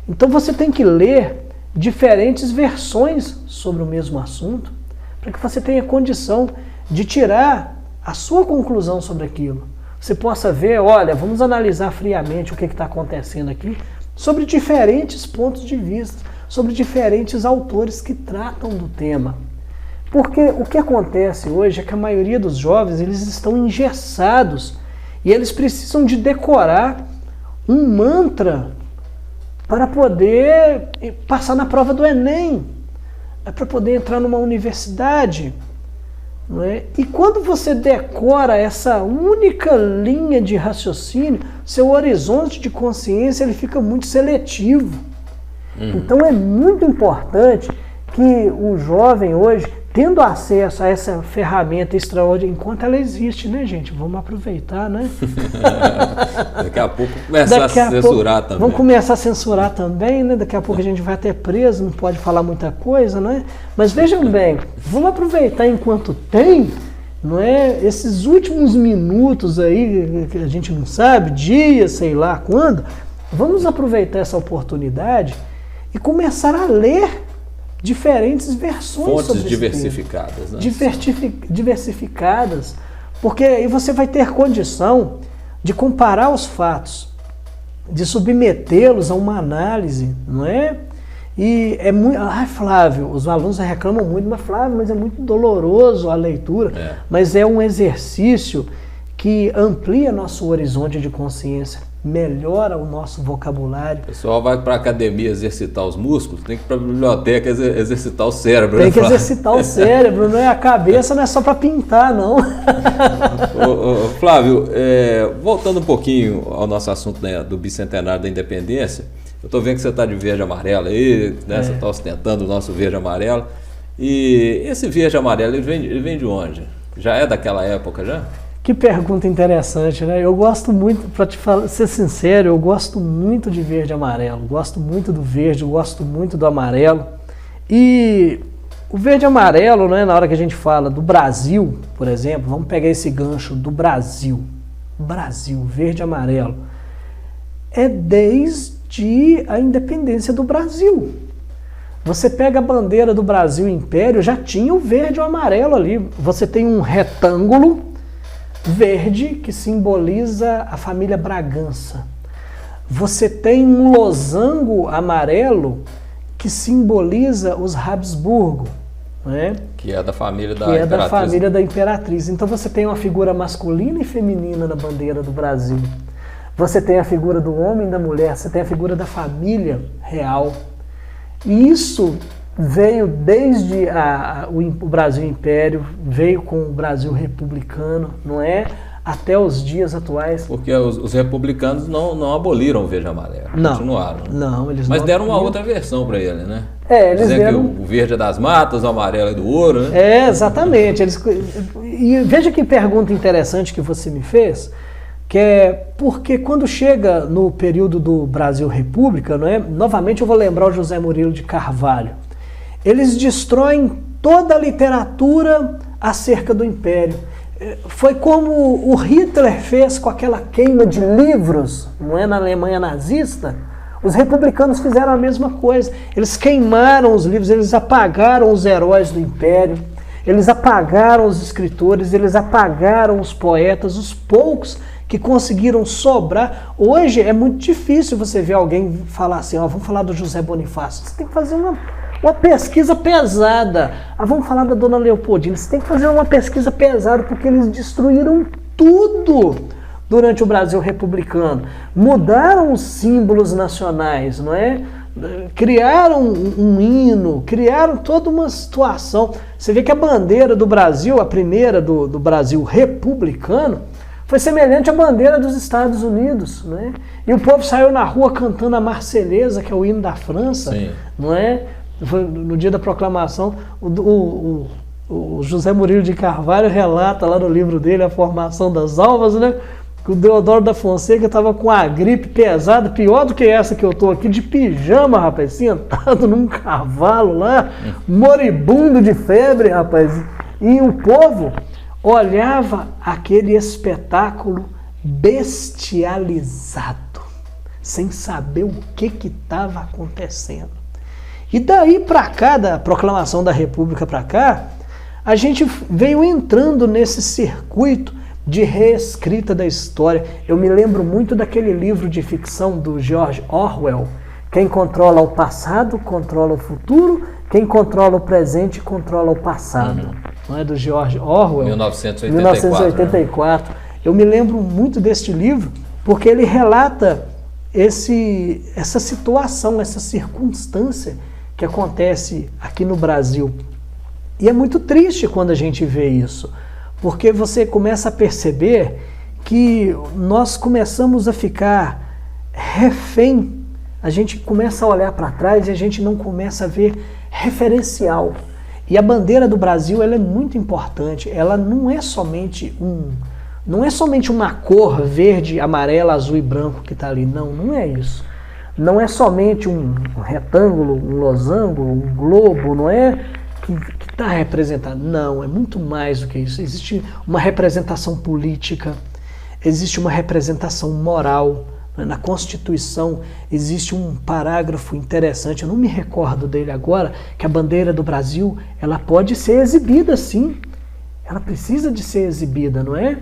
Então você tem que ler diferentes versões sobre o mesmo assunto, para que você tenha condição de tirar a sua conclusão sobre aquilo. Você possa ver, olha, vamos analisar friamente o que está acontecendo aqui, sobre diferentes pontos de vista, sobre diferentes autores que tratam do tema. Porque o que acontece hoje é que a maioria dos jovens, eles estão engessados e eles precisam de decorar um mantra para poder passar na prova do Enem, para poder entrar numa universidade. Não é? E quando você decora essa única linha de raciocínio, seu horizonte de consciência ele fica muito seletivo. Então é muito importante que o jovem hoje, tendo acesso a essa ferramenta extraordinária, enquanto ela existe, né, gente? Vamos aproveitar, né? Daqui a pouco começar a censurar também. Vamos começar a censurar também, né? Daqui a pouco a gente vai até preso, não pode falar muita coisa, né? Mas vejam bem, vamos aproveitar enquanto tem, não é? Esses últimos minutos aí, que a gente não sabe, dias, sei lá quando, vamos aproveitar essa oportunidade e começar a ler diferentes versões fontes sobre diversificadas, né? Diversificadas, porque aí você vai ter condição de comparar os fatos, de submetê-los a uma análise, não é? E é muito... Ai, Flávio, os alunos reclamam muito, mas Flávio, mas é muito doloroso a leitura, mas é um exercício que amplia nosso horizonte de consciência, melhora o nosso vocabulário. O pessoal vai para a academia exercitar os músculos, tem que ir para a biblioteca exercitar o cérebro. Tem que exercitar o cérebro, não é? A cabeça não é só para pintar, não. Flávio, voltando um pouquinho ao nosso assunto, né, do bicentenário da independência, eu estou vendo que você está de verde e amarelo aí, né? Você está ostentando o nosso verde e amarelo. E esse verde e amarelo, ele vem de onde? Já é daquela época já? Que pergunta interessante, né? Eu gosto muito, para te falar, ser sincero, eu gosto muito de verde e amarelo. Gosto muito do verde, gosto muito do amarelo. E o verde e amarelo, né, na hora que a gente fala do Brasil, por exemplo, vamos pegar esse gancho do Brasil. Brasil, verde e amarelo. É desde a independência do Brasil. Você pega a bandeira do Brasil Império, já tinha o verde e o amarelo ali. Você tem um retângulo verde, que simboliza a família Bragança. Você tem um losango amarelo, que simboliza os Habsburgo, né? Que é da família da Imperatriz. Então você tem uma figura masculina e feminina na bandeira do Brasil. Você tem a figura do homem e da mulher, você tem a figura da família real. E isso veio desde o Brasil Império, veio com o Brasil republicano, não é? Até os dias atuais. Porque os republicanos não aboliram o verde e amarelo, continuaram. Não, eles Mas não deram uma outra versão para ele, né? Eles deram... que o verde é das matas, o amarelo é do ouro, né? Exatamente. E veja que pergunta interessante que você me fez, que é porque quando chega no período do Brasil República, não é? Novamente eu vou lembrar o José Murilo de Carvalho. Eles destroem toda a literatura acerca do Império. Foi como o Hitler fez com aquela queima de livros, não é, na Alemanha nazista. Os republicanos fizeram a mesma coisa. Eles queimaram os livros, eles apagaram os heróis do Império, eles apagaram os escritores, eles apagaram os poetas, os poucos que conseguiram sobrar. Hoje é muito difícil você ver alguém falar assim, vamos falar do José Bonifácio. Você tem que fazer uma pesquisa pesada. Vamos falar da Dona Leopoldina. Você tem que fazer uma pesquisa pesada, porque eles destruíram tudo durante o Brasil republicano. Mudaram os símbolos nacionais, não é? Criaram um hino, criaram toda uma situação. Você vê que a bandeira do Brasil, a primeira do Brasil republicano, foi semelhante à bandeira dos Estados Unidos, não é? E o povo saiu na rua cantando a Marselhesa, que é o hino da França, não é? No dia da proclamação, o José Murilo de Carvalho relata lá no livro dele a formação das almas, né? Que o Deodoro da Fonseca estava com a gripe pesada, pior do que essa que eu estou aqui, de pijama, rapaz, sentado num cavalo lá, moribundo de febre, rapaz. E o povo olhava aquele espetáculo bestializado, sem saber o que estava acontecendo. E daí para cá, da proclamação da República para cá, a gente veio entrando nesse circuito de reescrita da história. Eu me lembro muito daquele livro de ficção do George Orwell. Quem controla o passado, controla o futuro. Quem controla o presente, controla o passado. Não é do George Orwell? 1984. Eu me lembro muito deste livro porque ele relata essa situação, essa circunstância que acontece aqui no Brasil. E é muito triste quando a gente vê isso, porque você começa a perceber que nós começamos a ficar refém, a gente começa a olhar para trás e a gente não começa a ver referencial. E a bandeira do Brasil, ela é muito importante, ela não é somente uma cor verde, amarela, azul e branco que está ali, não é isso. Não é somente um retângulo, um losango, um globo, não é que está representado. Não, é muito mais do que isso. Existe uma representação política, existe uma representação moral. Na Constituição existe um parágrafo interessante, eu não me recordo dele agora, que a bandeira do Brasil, ela pode ser exibida sim. Ela precisa de ser exibida, não é?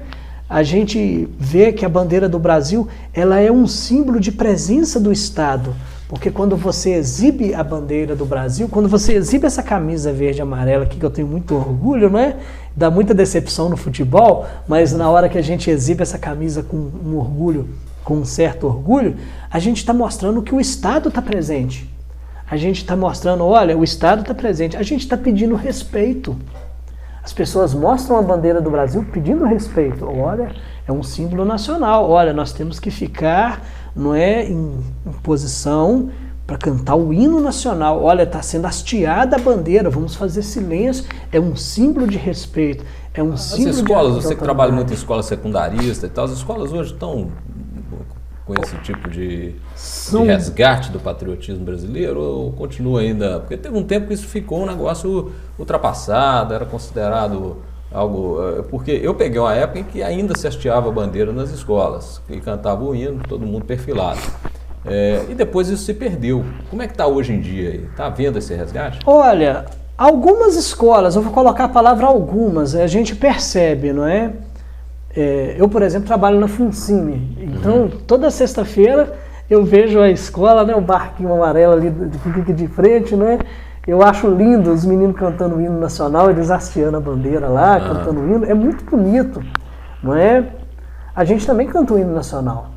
A gente vê que a bandeira do Brasil, ela é um símbolo de presença do Estado, porque quando você exibe a bandeira do Brasil, quando você exibe essa camisa verde e amarela aqui, que eu tenho muito orgulho, não é? Dá muita decepção no futebol, mas na hora que a gente exibe essa camisa com um orgulho, com um certo orgulho, a gente está mostrando que o Estado está presente. A gente está mostrando, olha, o Estado está presente, a gente está pedindo respeito. As pessoas mostram a bandeira do Brasil pedindo respeito. Olha, é um símbolo nacional. Olha, nós temos que ficar, não é, em posição para cantar o hino nacional. Olha, está sendo hasteada a bandeira, vamos fazer silêncio. É um símbolo de respeito. É um símbolo as escolas, de você que trabalha muito em escola secundarista e tal, as escolas hoje estão com esse tipo de resgate do patriotismo brasileiro ou continua ainda? Porque teve um tempo que isso ficou um negócio ultrapassado, era considerado algo... Porque eu peguei uma época em que ainda se hasteava a bandeira nas escolas e cantava o hino, todo mundo perfilado. E depois isso se perdeu. Como é que está hoje em dia? Está havendo esse resgate? Olha, algumas escolas, eu vou colocar a palavra algumas, a gente percebe, não é? Eu, por exemplo, trabalho na FUNCIME, então toda sexta-feira eu vejo a escola, né, o barquinho amarelo ali de frente, né? Eu acho lindo os meninos cantando o hino nacional, eles hasteando a bandeira lá, cantando o hino, é muito bonito, não é? A gente também canta o hino nacional.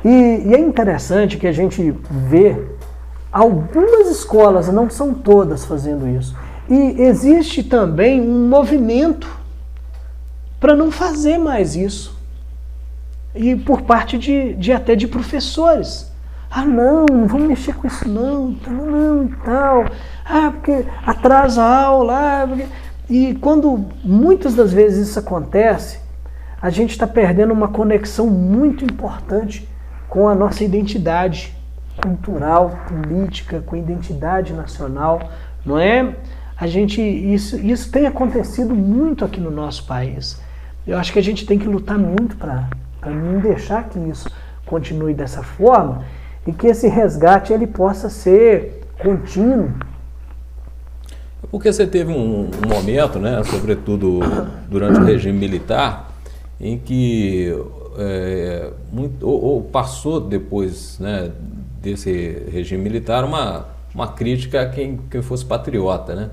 E é interessante que a gente vê algumas escolas, não são todas fazendo isso, e existe também um movimento para não fazer mais isso. E por parte até de professores. Não vamos mexer com isso não e tal. Porque atrasa a aula. E quando muitas das vezes isso acontece, a gente está perdendo uma conexão muito importante com a nossa identidade cultural, política, com a identidade nacional, não é? Isso tem acontecido muito aqui no nosso país. Eu acho que a gente tem que lutar muito para não deixar que isso continue dessa forma e que esse resgate ele possa ser contínuo. Porque você teve um momento, né, sobretudo durante o regime militar, em que passou depois, né, desse regime militar uma crítica a quem fosse patriota, né?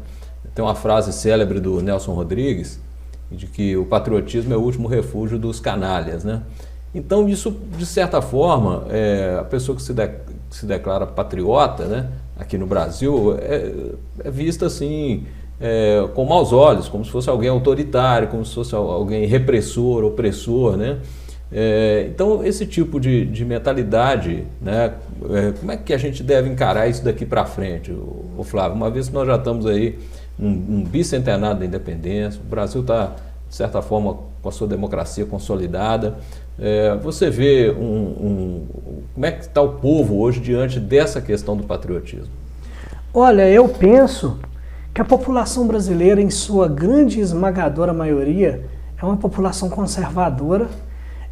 Tem uma frase célebre do Nelson Rodrigues de que o patriotismo é o último refúgio dos canalhas, né? Então isso, de certa forma, a pessoa que se declara patriota, né, aqui no Brasil, é vista assim, com maus olhos, como se fosse alguém autoritário, como se fosse alguém repressor, opressor, né? Então esse tipo de mentalidade, né, como é que a gente deve encarar isso daqui para frente, o Flávio? Uma vez que nós já estamos aí um bicentenário da independência, o Brasil está, de certa forma, com a sua democracia consolidada. Você vê como é que está o povo hoje diante dessa questão do patriotismo? Olha, eu penso que a população brasileira, em sua grande e esmagadora maioria, é uma população conservadora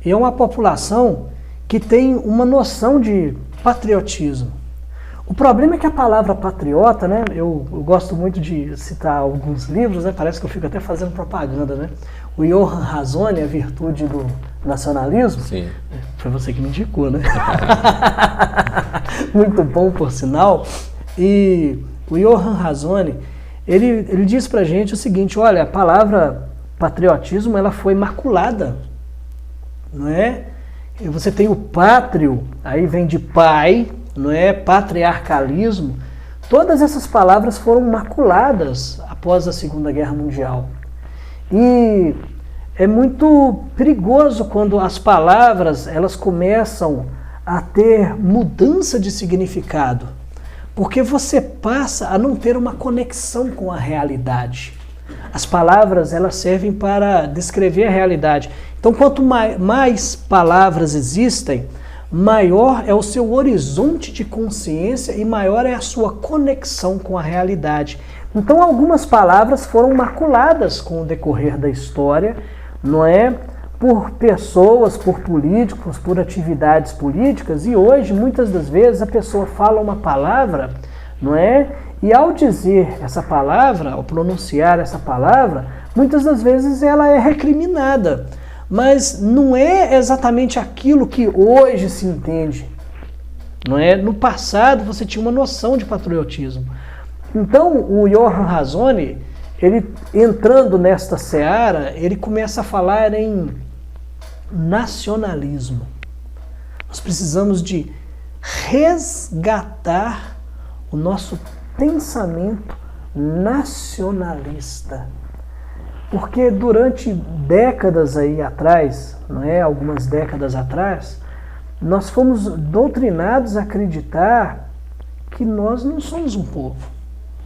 e é uma população que tem uma noção de patriotismo. O problema é que a palavra patriota, né, eu gosto muito de citar alguns livros, né, parece que eu fico até fazendo propaganda, né? O Johann Hassoni, A Virtude do Nacionalismo. Sim. Foi você que me indicou, né? Muito bom, por sinal. E o Johann Hassoni, ele diz pra gente o seguinte, olha, a palavra patriotismo, ela foi maculada, não é? E você tem o pátrio, aí vem de pai, não é? Patriarcalismo. Todas essas palavras foram maculadas após a Segunda Guerra Mundial. E é muito perigoso quando as palavras elas começam a ter mudança de significado, porque você passa a não ter uma conexão com a realidade. As palavras elas servem para descrever a realidade. Então, quanto mais palavras existem, maior é o seu horizonte de consciência e maior é a sua conexão com a realidade. Então, algumas palavras foram maculadas com o decorrer da história, não é? Por pessoas, por políticos, por atividades políticas, e hoje, muitas das vezes, a pessoa fala uma palavra, não é? E ao dizer essa palavra, ao pronunciar essa palavra, muitas das vezes ela é recriminada. Mas não é exatamente aquilo que hoje se entende. Não é? No passado você tinha uma noção de patriotismo. Então o Johann Hassoni, ele entrando nesta seara, ele começa a falar em nacionalismo. Nós precisamos de resgatar o nosso pensamento nacionalista. Porque durante décadas aí atrás, não é? Algumas décadas atrás, nós fomos doutrinados a acreditar que nós não somos um povo,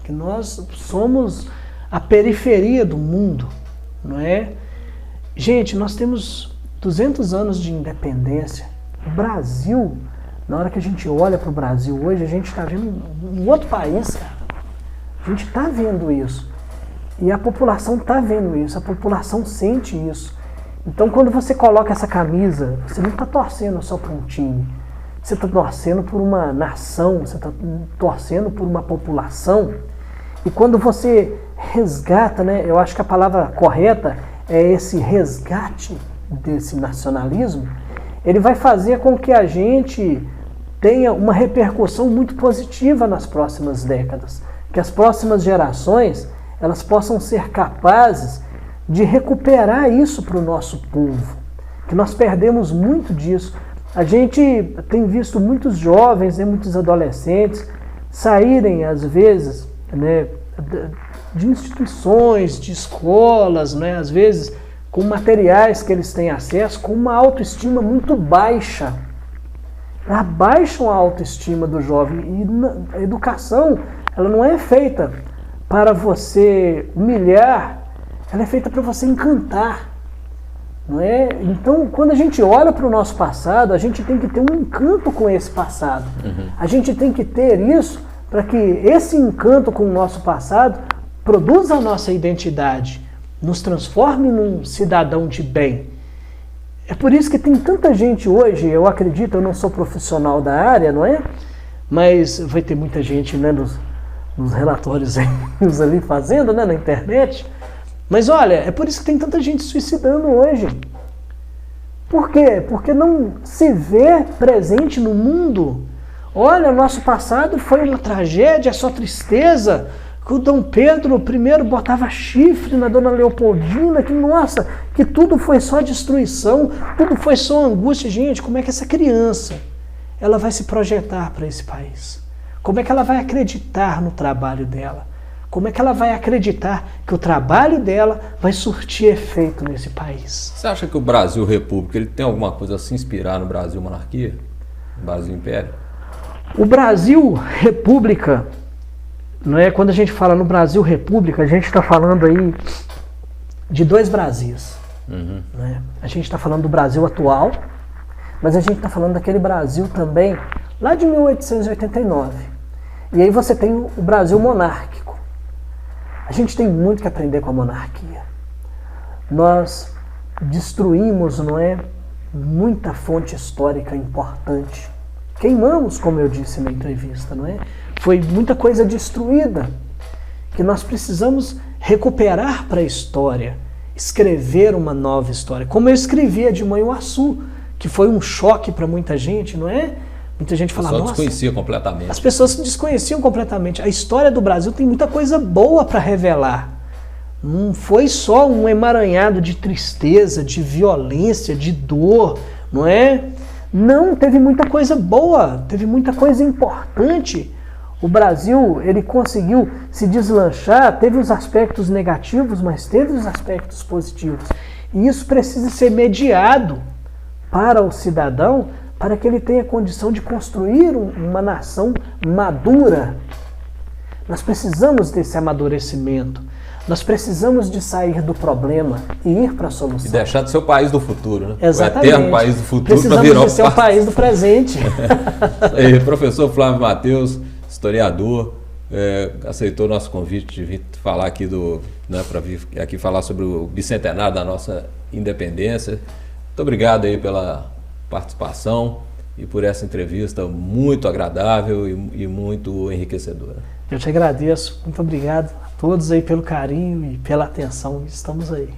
que nós somos a periferia do mundo, não é? Gente, nós temos 200 anos de independência. O Brasil, na hora que a gente olha para o Brasil hoje, a gente está vendo um outro país, cara. A gente está vendo isso. E a população está vendo isso, a população sente isso. Então, quando você coloca essa camisa, você não está torcendo só por um time. Você está torcendo por uma nação, você está torcendo por uma população. E quando você resgata, né, eu acho que a palavra correta é esse resgate desse nacionalismo, ele vai fazer com que a gente tenha uma repercussão muito positiva nas próximas décadas. Que as próximas gerações elas possam ser capazes de recuperar isso para o nosso povo, que nós perdemos muito disso. A gente tem visto muitos jovens, né, muitos adolescentes saírem, às vezes, né, de instituições, de escolas, né, às vezes com materiais que eles têm acesso, com uma autoestima muito baixa. Abaixam a autoestima do jovem. E a educação, ela não é feita para você humilhar, ela é feita para você encantar, não é? Então, quando a gente olha para o nosso passado, a gente tem que ter um encanto com esse passado. A gente tem que ter isso para que esse encanto com o nosso passado produza a nossa identidade, nos transforme num cidadão de bem. É por isso que tem tanta gente hoje, eu acredito, eu não sou profissional da área, não é? Mas vai ter muita gente, né, nos relatórios ali fazendo, né, na internet. Mas olha, é por isso que tem tanta gente suicidando hoje. Por quê? Porque não se vê presente no mundo. Olha, nosso passado foi uma tragédia, só tristeza. Que o Dom Pedro I botava chifre na Dona Leopoldina, que nossa, que tudo foi só destruição, tudo foi só angústia. Gente, como é que essa criança ela vai se projetar para esse país? Como é que ela vai acreditar no trabalho dela? Como é que ela vai acreditar que o trabalho dela vai surtir efeito nesse país? Você acha que o Brasil República ele tem alguma coisa a se inspirar no Brasil Monarquia? No Brasil Império? O Brasil República, não é? Quando a gente fala no Brasil República, a gente está falando aí de dois Brasis. Não é? A gente está falando do Brasil atual, mas a gente está falando daquele Brasil também lá de 1889. E aí você tem o Brasil monárquico. A gente tem muito que aprender com a monarquia. Nós destruímos, não é, muita fonte histórica importante. Queimamos, como eu disse na entrevista, não é? Foi muita coisa destruída que nós precisamos recuperar para a história, escrever uma nova história. Como eu escrevi a de Manhuaçu, que foi um choque para muita gente, não é? Muita gente fala, nossa, desconhecia completamente. As pessoas desconheciam completamente. A história do Brasil tem muita coisa boa para revelar. Não foi só um emaranhado de tristeza, de violência, de dor, não é? Não, teve muita coisa boa, teve muita coisa importante. O Brasil, ele conseguiu se deslanchar, teve os aspectos negativos, mas teve os aspectos positivos. E isso precisa ser mediado para o cidadão, para que ele tenha condição de construir uma nação madura. Nós precisamos desse amadurecimento. Nós precisamos de sair do problema e ir para a solução. E deixar de ser o país do futuro, né? Exatamente. O eterno país do futuro para virar Precisamos de ser o país do presente. Aí, professor Flávio Matheus, historiador, aceitou o nosso convite de vir falar aqui para vir aqui falar sobre o bicentenário da nossa independência. Muito obrigado aí pela participação e por essa entrevista muito agradável e muito enriquecedora. Eu te agradeço. Muito obrigado a todos aí pelo carinho e pela atenção. Estamos aí.